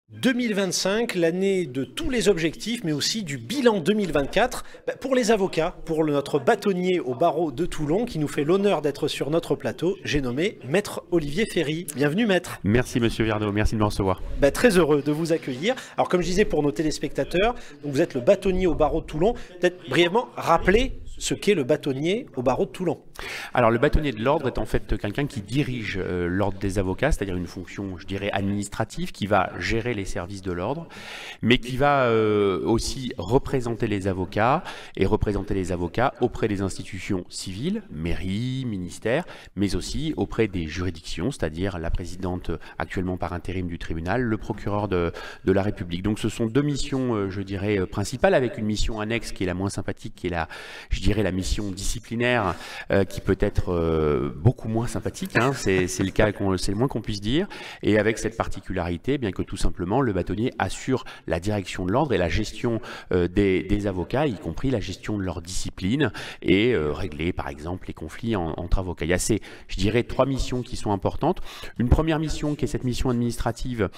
2025, l'année de tous les objectifs, mais aussi du bilan 2024 pour les avocats, pour notre bâtonnier au barreau de Toulon qui nous fait l'honneur d'être sur notre plateau. J'ai nommé Maître Olivier Ferry. Bienvenue Maître. Merci Monsieur Viardot, merci de me recevoir. Très heureux de vous accueillir. Alors comme je disais pour nos téléspectateurs, donc vous êtes le bâtonnier au barreau de Toulon. Peut-être brièvement rappeler ce qu'est le bâtonnier au barreau de Toulon. Alors le bâtonnier de l'ordre est en fait quelqu'un qui dirige l'ordre des avocats, c'est-à-dire une fonction, je dirais, administrative, qui va gérer les services de l'ordre, mais qui va aussi représenter les avocats auprès des institutions civiles, mairies, ministères, mais aussi auprès des juridictions, c'est-à-dire la présidente actuellement par intérim du tribunal, le procureur de la République. Donc ce sont deux missions, je dirais, principales, avec une mission annexe qui est la moins sympathique, qui est la mission disciplinaire, qui peut être beaucoup moins sympathique, hein, c'est le moins qu'on puisse dire, et avec cette particularité, bien que tout simplement le bâtonnier assure la direction de l'ordre et la gestion des avocats, y compris la gestion de leur discipline, et régler par exemple les conflits entre avocats. Il y a je dirais, trois missions qui sont importantes. Une première mission qui est cette mission administrative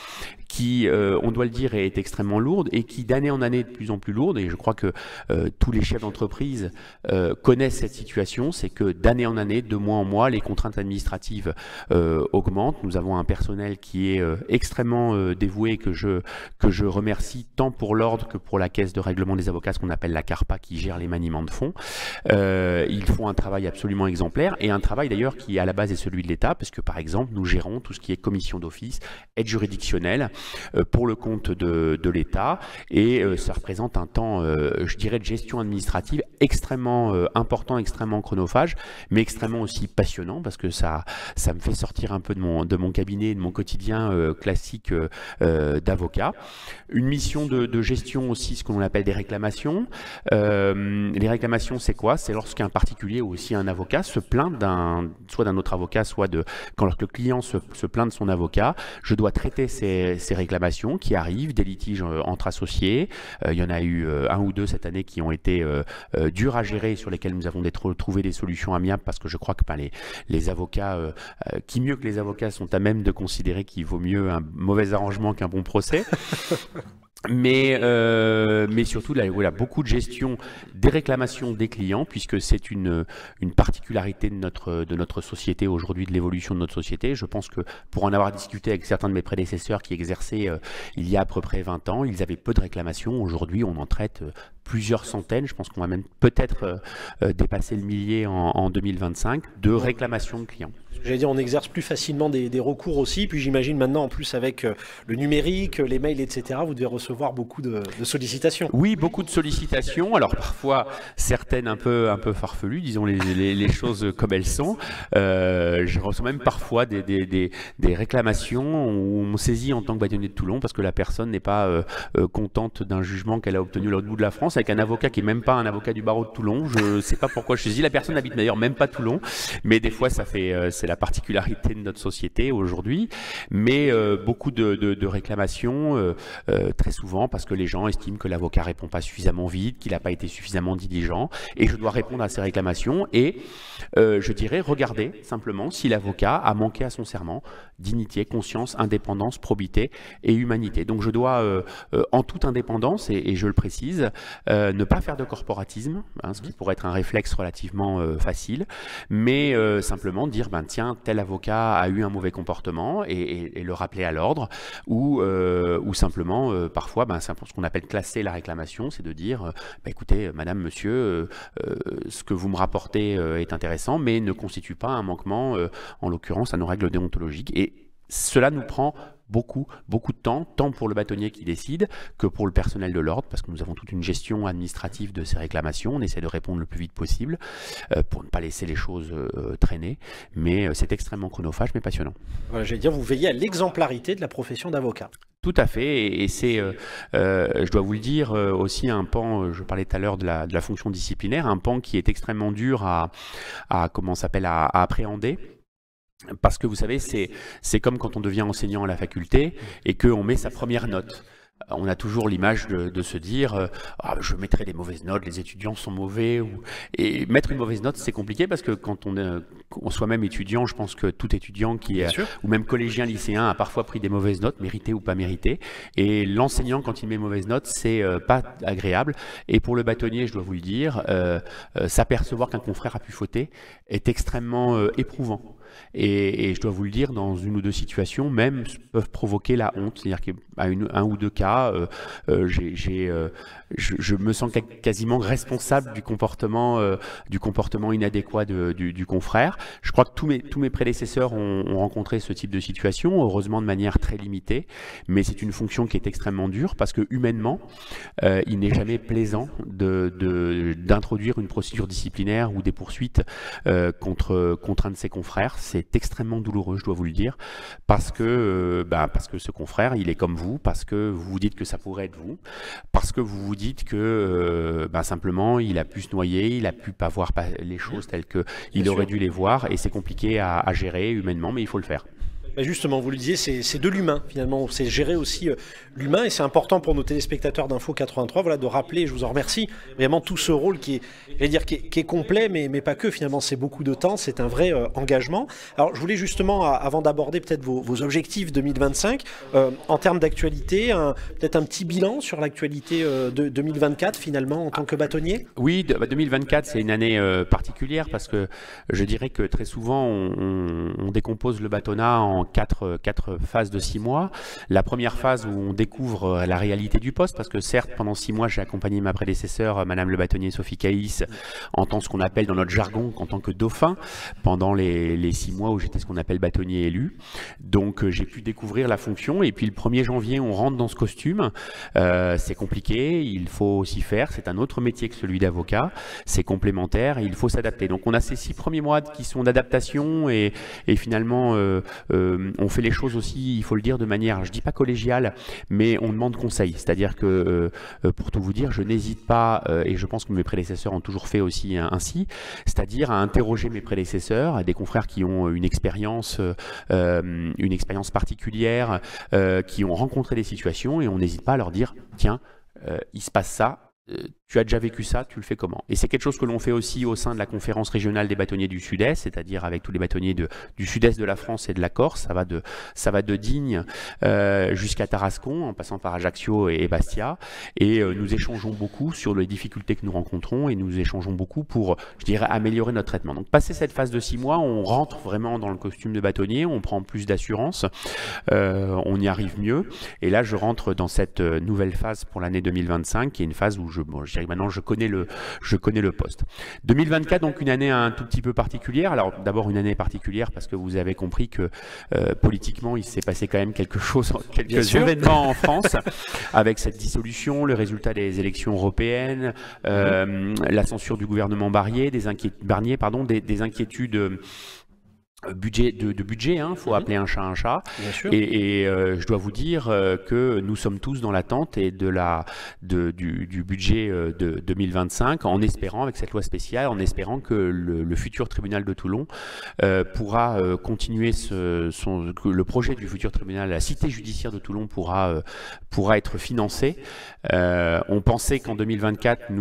qui, on doit le dire, est extrêmement lourde et qui d'année en année est de plus en plus lourde, et je crois que tous les chefs d'entreprise connaissent cette situation, c'est que d'année en année, de mois en mois, les contraintes administratives augmentent. Nous avons un personnel qui est extrêmement dévoué, que je remercie tant pour l'ordre que pour la caisse de règlement des avocats, ce qu'on appelle la CARPA, qui gère les maniements de fonds. Ils font un travail absolument exemplaire, et un travail d'ailleurs qui à la base est celui de l'État, parce que par exemple nous gérons tout ce qui est commission d'office, aide juridictionnelle pour le compte de l'État, et ça représente un temps, je dirais, de gestion administrative extrêmement important, extrêmement chronophage, mais extrêmement aussi passionnant, parce que ça me fait sortir un peu de mon cabinet, de mon quotidien classique d'avocat. Une mission de gestion aussi, ce qu'on appelle des réclamations. Les réclamations, c'est quoi? C'est lorsqu'un particulier ou aussi un avocat se plaint soit d'un autre avocat, soit quand le client se plaint de son avocat. Je dois traiter ces réclamations qui arrivent, des litiges entre associés. Il y en a eu un ou deux cette année qui ont été durs à gérer, sur lesquels nous avons trouvé des solutions amiables, parce que je crois que les avocats, qui mieux que les avocats sont à même de considérer qu'il vaut mieux un mauvais arrangement qu'un bon procès. Mais surtout, là, voilà, beaucoup de gestion des réclamations des clients, puisque c'est une particularité de notre société aujourd'hui, de l'évolution de notre société. Je pense que pour en avoir discuté avec certains de mes prédécesseurs qui exerçaient il y a à peu près 20 ans, ils avaient peu de réclamations. Aujourd'hui, on en traite plusieurs centaines. Je pense qu'on va même peut-être dépasser le millier en 2025 de réclamations de clients. J'allais dire, on exerce plus facilement des recours aussi, puis j'imagine maintenant en plus avec le numérique, les mails, etc., vous devez recevoir beaucoup de sollicitations. Oui, beaucoup de sollicitations, alors parfois certaines un peu farfelues, disons les choses comme elles sont. Je reçois même parfois des réclamations où on me saisit en tant que bâtonnier de Toulon parce que la personne n'est pas contente d'un jugement qu'elle a obtenu à l'autre bout de la France, avec un avocat qui n'est même pas un avocat du barreau de Toulon. Je ne sais pas pourquoi je saisis, la personne n'habite d'ailleurs même pas Toulon, mais des fois c'est la particularité de notre société aujourd'hui, mais beaucoup de réclamations, très souvent parce que les gens estiment que l'avocat répond pas suffisamment vite, qu'il n'a pas été suffisamment diligent, et je dois répondre à ces réclamations et je dirais regarder simplement si l'avocat a manqué à son serment: dignité, conscience, indépendance, probité et humanité. Donc je dois, en toute indépendance, et je le précise, ne pas faire de corporatisme, hein, ce qui pourrait être un réflexe relativement facile, mais simplement dire, tiens, tel avocat a eu un mauvais comportement, et le rappeler à l'ordre, ou simplement, parfois, ce qu'on appelle classer la réclamation, c'est de dire, écoutez, madame, monsieur, ce que vous me rapportez est intéressant, mais ne constitue pas un manquement, en l'occurrence, à nos règles déontologiques. Et cela nous prend beaucoup de temps, tant pour le bâtonnier qui décide que pour le personnel de l'ordre, parce que nous avons toute une gestion administrative de ces réclamations. On essaie de répondre le plus vite possible pour ne pas laisser les choses traîner, mais c'est extrêmement chronophage mais passionnant. Voilà, j'allais dire, vous veillez à l'exemplarité de la profession d'avocat. Tout à fait, et c'est, je dois vous le dire, aussi un pan, je parlais tout à l'heure de la fonction disciplinaire, un pan qui est extrêmement dur à appréhender. Parce que vous savez, c'est comme quand on devient enseignant à la faculté et qu'on met sa première note. on a toujours l'image de se dire ah, je mettrai des mauvaises notes, les étudiants sont mauvais. Et mettre une mauvaise note, c'est compliqué parce que quand on soi-même étudiant, je pense que tout étudiant ou même collégien, lycéen, a parfois pris des mauvaises notes, méritées ou pas méritées. Et l'enseignant, quand il met mauvaise note, c'est pas agréable. Et pour le bâtonnier, je dois vous le dire, s'apercevoir qu'un confrère a pu fauter est extrêmement éprouvant. Et je dois vous le dire, dans une ou deux situations, même peuvent provoquer la honte. C'est-à-dire qu'à un ou deux cas, je me sens quasiment responsable du comportement inadéquat du confrère. Je crois que tous mes prédécesseurs ont rencontré ce type de situation, heureusement de manière très limitée, mais c'est une fonction qui est extrêmement dure parce que humainement, il n'est jamais plaisant d'introduire une procédure disciplinaire ou des poursuites contre un de ses confrères. C'est extrêmement douloureux, je dois vous le dire, parce que ce confrère, il est comme vous, parce que vous vous dites que ça pourrait être vous, parce que vous vous dites que simplement, il a pu se noyer, il a pu pas voir les choses telles qu'il aurait dû les voir, et c'est compliqué à gérer humainement, mais il faut le faire. Justement, vous le disiez, c'est de l'humain finalement, c'est gérer aussi l'humain et c'est important pour nos téléspectateurs d'Info 83 voilà, de rappeler, je vous en remercie, vraiment tout ce rôle qui est complet mais pas que, finalement c'est beaucoup de temps, c'est un vrai engagement. Alors je voulais justement, avant d'aborder peut-être vos objectifs 2025, en termes d'actualité, peut-être un petit bilan sur l'actualité de 2024 finalement en tant que bâtonnier. Oui, 2024 c'est une année particulière parce que je dirais que très souvent on décompose le bâtonnat en quatre phases de 6 mois. La première phase où on découvre la réalité du poste, parce que certes, pendant 6 mois, j'ai accompagné ma prédécesseur, Madame le bâtonnier Sophie Caïs, en tant ce qu'on appelle dans notre jargon, en tant que dauphin, pendant les 6 mois où j'étais ce qu'on appelle bâtonnier élu. Donc j'ai pu découvrir la fonction, et puis le 1er janvier, on rentre dans ce costume. C'est compliqué, il faut s'y faire, c'est un autre métier que celui d'avocat, c'est complémentaire, et il faut s'adapter. Donc on a ces 6 premiers mois qui sont d'adaptation, et finalement, on fait les choses aussi, il faut le dire, de manière, je dis pas collégiale, mais on demande conseil. C'est-à-dire que, pour tout vous dire, je n'hésite pas, et je pense que mes prédécesseurs ont toujours fait aussi ainsi, c'est-à-dire à interroger mes prédécesseurs, à des confrères qui ont une expérience particulière, qui ont rencontré des situations, et on n'hésite pas à leur dire, tiens, il se passe ça. Tu as déjà vécu ça, tu le fais comment? Et c'est quelque chose que l'on fait aussi au sein de la conférence régionale des bâtonniers du Sud-Est, c'est-à-dire avec tous les bâtonniers du Sud-Est de la France et de la Corse. Ça va de Digne jusqu'à Tarascon, en passant par Ajaccio et Bastia. Et nous échangeons beaucoup sur les difficultés que nous rencontrons, et nous échangeons beaucoup pour, je dirais, améliorer notre traitement. Donc, passé cette phase de 6 mois, on rentre vraiment dans le costume de bâtonnier, on prend plus d'assurance, on y arrive mieux. Et là, je rentre dans cette nouvelle phase pour l'année 2025, qui est une phase où maintenant je connais le poste. 2024, donc une année un tout petit peu particulière. Alors d'abord une année particulière parce que vous avez compris que politiquement il s'est passé quand même quelques événements en France avec cette dissolution, le résultat des élections européennes, la censure du gouvernement Barnier, des inquiétudes de budget, hein, faut appeler un chat un chat. Et je dois vous dire que nous sommes tous dans l'attente et du budget de 2025, en espérant, avec cette loi spéciale, en espérant que le futur tribunal de Toulon pourra continuer le projet du futur tribunal, la cité judiciaire de Toulon pourra être financé. On pensait qu'en 2024,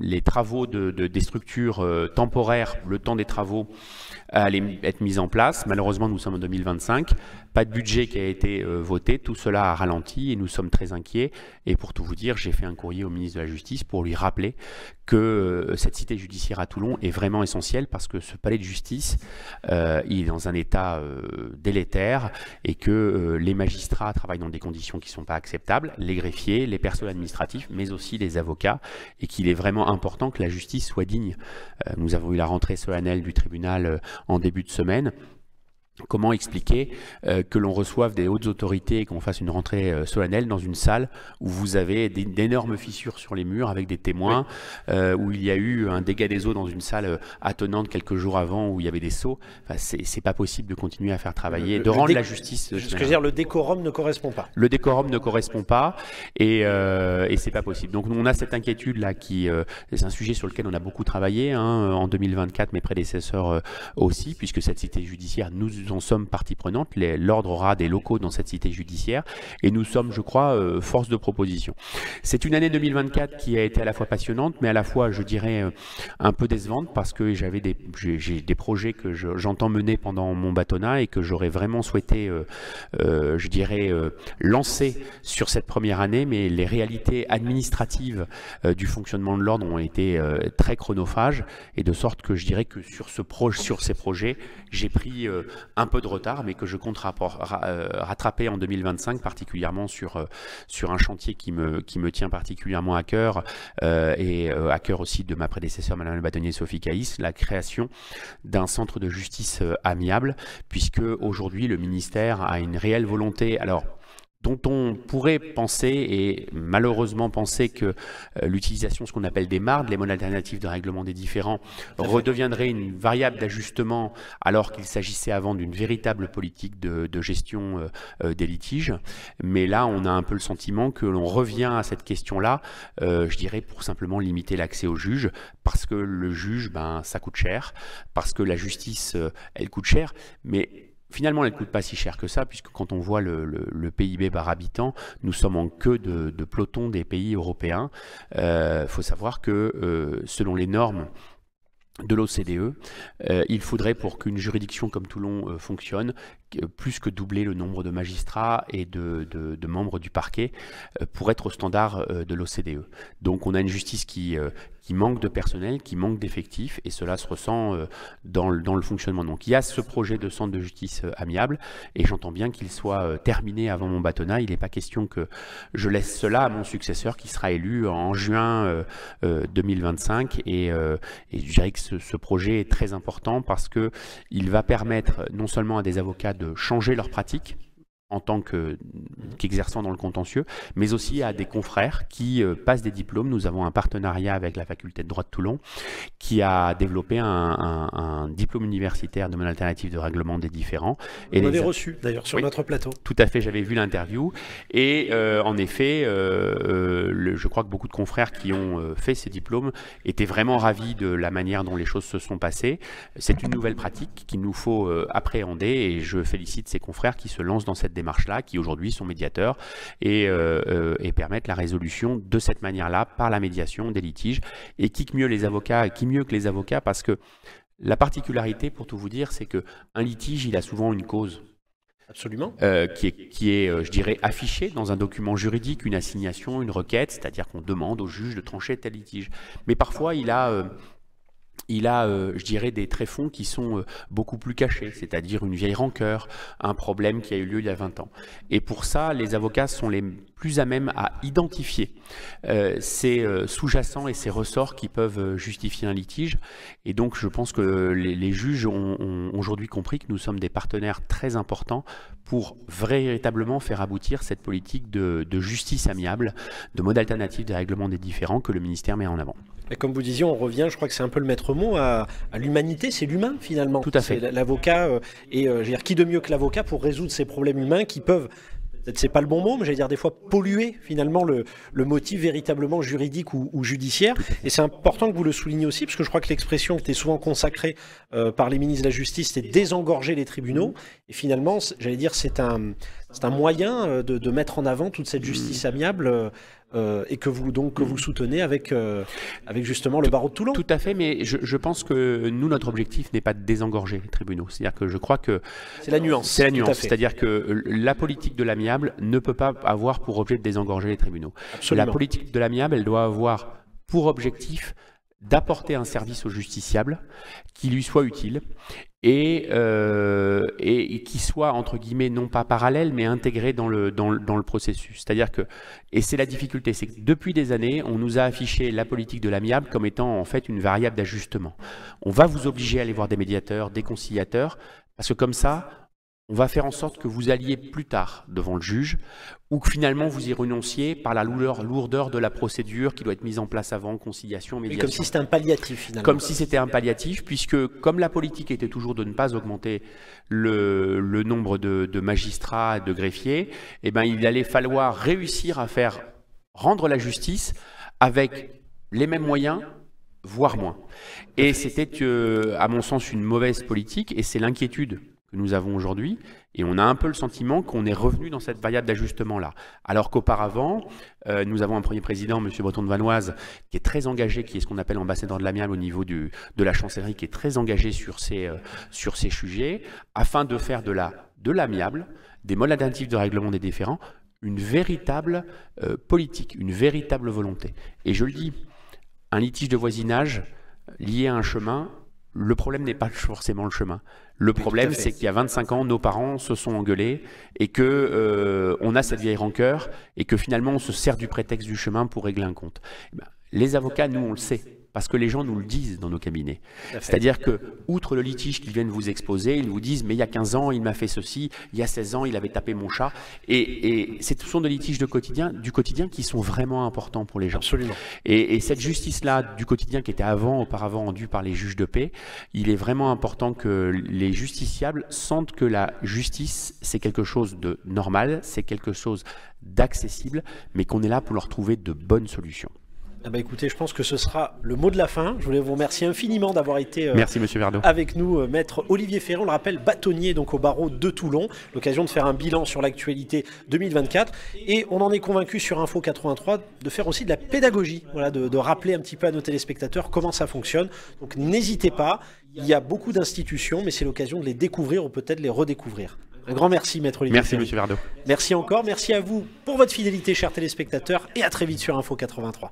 les travaux des structures temporaires, le temps des travaux allait être mise en place. Malheureusement, nous sommes en 2025. Pas de budget qui a été voté. Tout cela a ralenti et nous sommes très inquiets. Et pour tout vous dire, j'ai fait un courrier au ministre de la Justice pour lui rappeler que cette cité judiciaire à Toulon est vraiment essentielle parce que ce palais de justice, il est dans un état délétère et que les magistrats travaillent dans des conditions qui ne sont pas acceptables, les greffiers, les personnels administratifs, mais aussi les avocats, et qu'il est vraiment important que la justice soit digne. Nous avons eu la rentrée solennelle du tribunal en début de semaine. Comment expliquer que l'on reçoive des hautes autorités et qu'on fasse une rentrée solennelle dans une salle où vous avez d'énormes fissures sur les murs avec des témoins, où il y a eu un dégât des eaux dans une salle attenante quelques jours avant où il y avait des seaux. Enfin, c'est pas possible de continuer à faire travailler, de rendre la justice. Ce que je veux dire, le décorum ne correspond pas. Le décorum ne correspond pas et c'est pas possible. Donc on a cette inquiétude là c'est un sujet sur lequel on a beaucoup travaillé en 2024, mes prédécesseurs aussi, puisque cette cité judiciaire nous nous en sommes partie prenante. L'ordre aura des locaux dans cette cité judiciaire et nous sommes, je crois, force de proposition. C'est une année 2024 qui a été à la fois passionnante, mais à la fois, je dirais, un peu décevante parce que j'ai des projets que j'entends mener pendant mon bâtonnat et que j'aurais vraiment souhaité, je dirais, lancer sur cette première année, mais les réalités administratives du fonctionnement de l'ordre ont été très chronophages et de sorte que je dirais que sur ces projets, j'ai pris un peu de retard, mais que je compte rattraper en 2025, particulièrement sur un chantier qui me tient particulièrement à cœur et à cœur aussi de ma prédécesseur, Madame le bâtonnier Sophie Caïs, la création d'un centre de justice amiable, puisque aujourd'hui le ministère a une réelle volonté, dont on pourrait penser, et malheureusement penser que l'utilisation, ce qu'on appelle des MARD, les modes alternatifs de règlement des différends, redeviendrait une variable d'ajustement alors qu'il s'agissait avant d'une véritable politique de gestion des litiges. Mais là, on a un peu le sentiment que l'on revient à cette question-là, je dirais, pour simplement limiter l'accès au juge, parce que le juge, ça coûte cher, parce que la justice, elle coûte cher, mais finalement, elle ne coûte pas si cher que ça, puisque quand on voit le PIB par habitant, nous sommes en queue de peloton des pays européens. Faut savoir que selon les normes de l'OCDE, il faudrait pour qu'une juridiction comme Toulon fonctionne, plus que doubler le nombre de magistrats et de membres du parquet pour être au standard de l'OCDE. Donc on a une justice qui manque de personnel, qui manque d'effectifs, et cela se ressent dans le fonctionnement. Donc il y a ce projet de centre de justice amiable, et j'entends bien qu'il soit terminé avant mon bâtonnat. Il n'est pas question que je laisse cela à mon successeur qui sera élu en juin 2025, et je dirais que ce projet est très important parce qu'il va permettre non seulement à des avocats de changer leur pratique en tant qu'exerçant dans le contentieux, mais aussi à des confrères qui passent des diplômes. Nous avons un partenariat avec la faculté de droit de Toulon qui a développé un diplôme universitaire de mode alternatif de règlement des différends. Vous l'avez reçu d'ailleurs sur notre plateau. Tout à fait, j'avais vu l'interview et en effet, je crois que beaucoup de confrères qui ont fait ces diplômes étaient vraiment ravis de la manière dont les choses se sont passées. C'est une nouvelle pratique qu'il nous faut appréhender et je félicite ces confrères qui se lancent dans cette démarche-là, qui aujourd'hui sont médiateurs et permettent la résolution de cette manière-là par la médiation des litiges. Et qui mieux que les avocats, parce que la particularité, pour tout vous dire, c'est qu'un litige, il a souvent une cause. Absolument. Qui est, je dirais, affichée dans un document juridique, une assignation, une requête, c'est-à-dire qu'on demande au juge de trancher tel litige. Mais parfois, il a, je dirais, des tréfonds qui sont beaucoup plus cachés, c'est-à-dire une vieille rancœur, un problème qui a eu lieu il y a 20 ans. Et pour ça, les avocats sont les plus à même à identifier ces sous-jacents et ces ressorts qui peuvent justifier un litige. Et donc, je pense que les juges ont aujourd'hui compris que nous sommes des partenaires très importants pour véritablement faire aboutir cette politique de justice amiable, de mode alternatif des règlements des différends que le ministère met en avant. Et comme vous disiez, on revient, je crois que c'est un peu le maître mot, à l'humanité, c'est l'humain finalement. Tout à fait. L'avocat, et je veux dire, qui de mieux que l'avocat pour résoudre ces problèmes humains qui peuvent, peut-être c'est pas le bon mot, mais j'allais dire des fois polluer finalement le motif véritablement juridique ou judiciaire. Et c'est important que vous le souligniez aussi, parce que je crois que l'expression qui était souvent consacrée par les ministres de la Justice, c'était désengorger les tribunaux. Et finalement, j'allais dire, c'est un moyen de mettre en avant toute cette justice amiable. Et que vous soutenez avec justement le barreau de Toulon. Tout à fait, mais je pense que nous, notre objectif n'est pas de désengorger les tribunaux. C'est-à-dire que je crois que... C'est la nuance. C'est la nuance. C'est-à-dire que la politique de l'amiable ne peut pas avoir pour objet de désengorger les tribunaux. Absolument. La politique de l'amiable, elle doit avoir pour objectif d'apporter un service au justiciable qui lui soit utile et qui soit, entre guillemets, non pas parallèle, mais intégré dans le processus. C'est-à-dire que, et c'est la difficulté, c'est que depuis des années, on nous a affiché la politique de l'amiable comme étant en fait une variable d'ajustement. On va vous obliger à aller voir des médiateurs, des conciliateurs, parce que comme ça, on va faire en sorte que vous alliez plus tard devant le juge ou que finalement vous y renonciez par la lourdeur de la procédure qui doit être mise en place avant, conciliation, médiation. Comme si c'était un palliatif finalement. Comme si c'était un palliatif, puisque comme la politique était toujours de ne pas augmenter le nombre de magistrats et de greffiers, eh ben, il allait falloir réussir à faire rendre la justice avec les mêmes moyens, voire moins. Et c'était, à mon sens, une mauvaise politique, et c'est l'inquiétude que nous avons aujourd'hui, et on a un peu le sentiment qu'on est revenu dans cette variable d'ajustement-là. Alors qu'auparavant, nous avons un premier président, M. Breton de Vanoise, qui est très engagé, qui est ce qu'on appelle ambassadeur de l'amiable au niveau de la chancellerie, qui est très engagé sur ces sujets, afin de faire de l'amiable, des modes alternatifs de règlement des différends, une véritable politique, une véritable volonté. Et je le dis, un litige de voisinage lié à un chemin, le problème n'est pas forcément le chemin. Le problème, c'est qu'il y a 25 ans, nos parents se sont engueulés et que on a cette vieille rancœur et que finalement, on se sert du prétexte du chemin pour régler un compte. Eh ben, les avocats, nous, on le sait, parce que les gens nous le disent dans nos cabinets. C'est-à-dire que, outre le litige qu'ils viennent vous exposer, ils vous disent « mais il y a 15 ans, il m'a fait ceci, il y a 16 ans, il avait tapé mon chat ». Et ce sont des litiges du quotidien qui sont vraiment importants pour les gens. Absolument. Et cette justice-là du quotidien qui était auparavant rendue par les juges de paix, il est vraiment important que les justiciables sentent que la justice, c'est quelque chose de normal, c'est quelque chose d'accessible, mais qu'on est là pour leur trouver de bonnes solutions. Ah bah écoutez, je pense que ce sera le mot de la fin. Je voulais vous remercier infiniment d'avoir été Merci, Monsieur Verdeau. Avec nous, maître Olivier Ferry, on le rappelle, bâtonnier donc au barreau de Toulon. L'occasion de faire un bilan sur l'actualité 2024. Et on en est convaincu sur Info 83 de faire aussi de la pédagogie, voilà, de rappeler un petit peu à nos téléspectateurs comment ça fonctionne. Donc n'hésitez pas, il y a beaucoup d'institutions, mais c'est l'occasion de les découvrir ou peut-être les redécouvrir. Un grand merci, maître Olivier Merci, Ferry. Monsieur Verdeau. Merci encore, merci à vous pour votre fidélité, chers téléspectateurs, et à très vite sur Info 83.